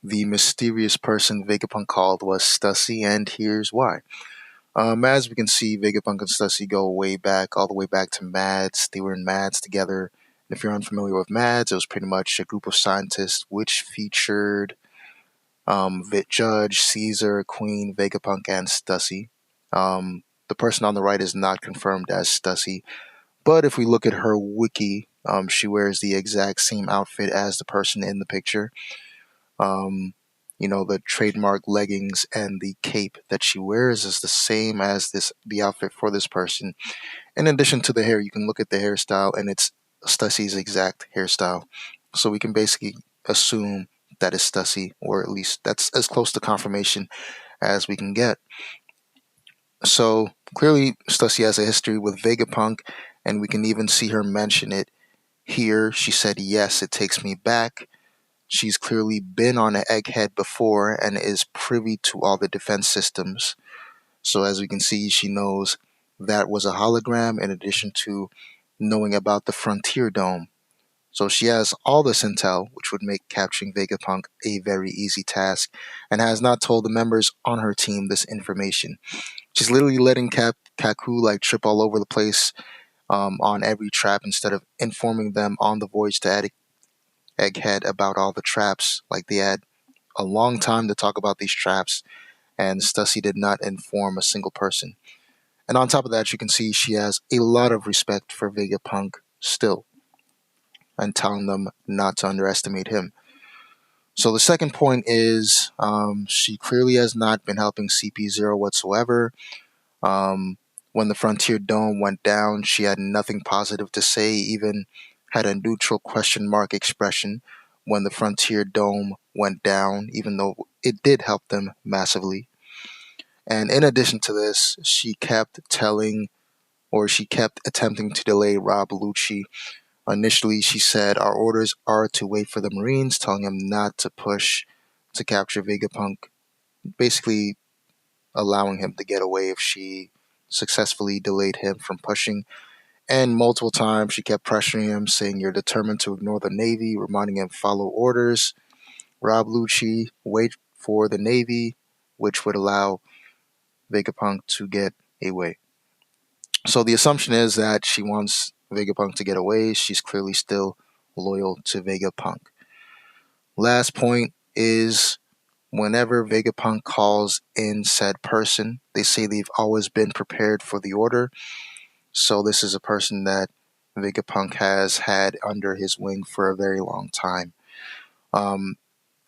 The mysterious person Vegapunk called was Stussy, and here's why. As we can see, Vegapunk and Stussy go way back, all the way back to Mads. They were in Mads together. And if you're unfamiliar with Mads, it was pretty much a group of scientists which featured Judge, Caesar, Queen, Vegapunk, and Stussy. The person on the right is not confirmed as Stussy, but if we look at her wiki, she wears the exact same outfit as the person in the picture. Um, the trademark leggings and the cape that she wears is the same as the outfit for this person. In addition to the hair, you can look at the hairstyle, and it's Stussy's exact hairstyle. So we can basically assume that is Stussy, or at least that's as close to confirmation as we can get. So clearly, Stussy has a history with Vegapunk, and we can even see her mention it here. She said, "Yes, it takes me back." She's clearly been on an egghead before and is privy to all the defense systems. So, as we can see, she knows that was a hologram in addition to knowing about the Frontier Dome. So, she has all this intel, which would make capturing Vegapunk a very easy task, and has not told the members on her team this information. She's literally letting Kaku like trip all over the place on every trap instead of informing them on the voyage to Egghead about all the traps. Like they had a long time to talk about these traps, and Stussy did not inform a single person. And on top of that, you can see she has a lot of respect for Vegapunk still, and telling them not to underestimate him. So the second point is she clearly has not been helping CP0 whatsoever. When the Frontier Dome went down, she had nothing positive to say, even had a neutral question mark expression when the Frontier Dome went down, even though it did help them massively. And in addition to this, she kept attempting to delay Rob Lucci. Initially, she said, "Our orders are to wait for the Marines," telling him not to push to capture Vegapunk, basically allowing him to get away if she successfully delayed him from pushing. And multiple times she kept pressuring him, saying, "You're determined to ignore the Navy," reminding him, "Follow orders. Rob Lucci, wait for the Navy," which would allow Vegapunk to get away. So the assumption is that she wants Vegapunk to get away. She's clearly still loyal to Vegapunk. Last point is whenever Vegapunk calls in said person, they say they've always been prepared for the order. So this is a person that Vegapunk has had under his wing for a very long time. Um,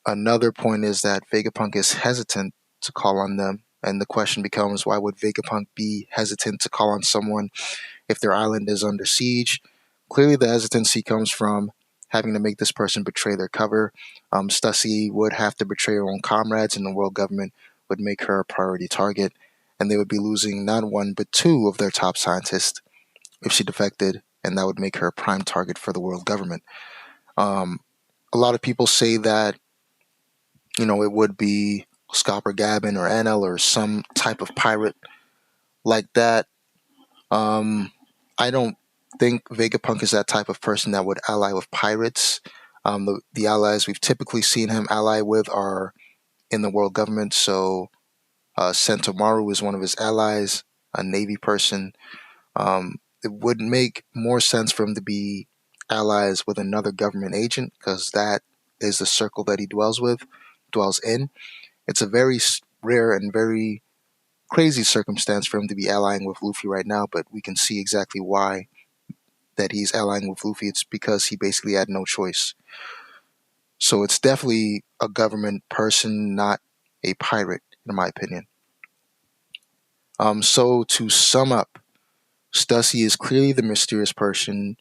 Another point is that Vegapunk is hesitant to call on them, and the question becomes, why would Vegapunk be hesitant to call on someone if their island is under siege? Clearly, the hesitancy comes from having to make this person betray their cover. Stussy would have to betray her own comrades, and the world government would make her a priority target, and they would be losing not one but two of their top scientists if she defected, and that would make her a prime target for the world government. Um, a lot of people say that it would be Scopper Gabin or Anel or some type of pirate like that. Um, I don't think Vegapunk is that type of person that would ally with pirates. The allies we've typically seen him ally with are in the world government. So Sentomaru is one of his allies, a Navy person. It would make more sense for him to be allies with another government agent because that is the circle that he dwells in. It's a very rare and very crazy circumstance for him to be allying with Luffy right now, but we can see exactly why that he's allying with Luffy. It's because he basically had no choice. So it's definitely a government person, not a pirate, in my opinion. So to sum up, Stussy is clearly the mysterious person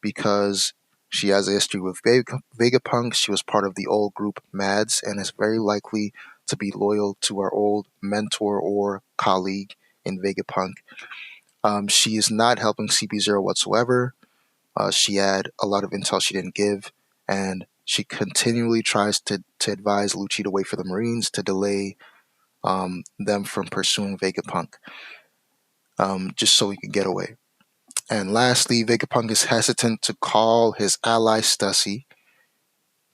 because she has a history with Vegapunk. She was part of the old group Mads and is very likely to be loyal to our old mentor or colleague in Vegapunk. She is not helping CP0 whatsoever. She had a lot of intel she didn't give, and she continually tries to advise Lucci to wait for the Marines to delay them from pursuing Vegapunk, just so he can get away. And lastly, Vegapunk is hesitant to call his ally Stussy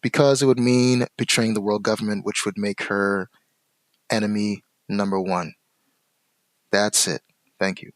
because it would mean betraying the world government, which would make her enemy number one. That's it. Thank you.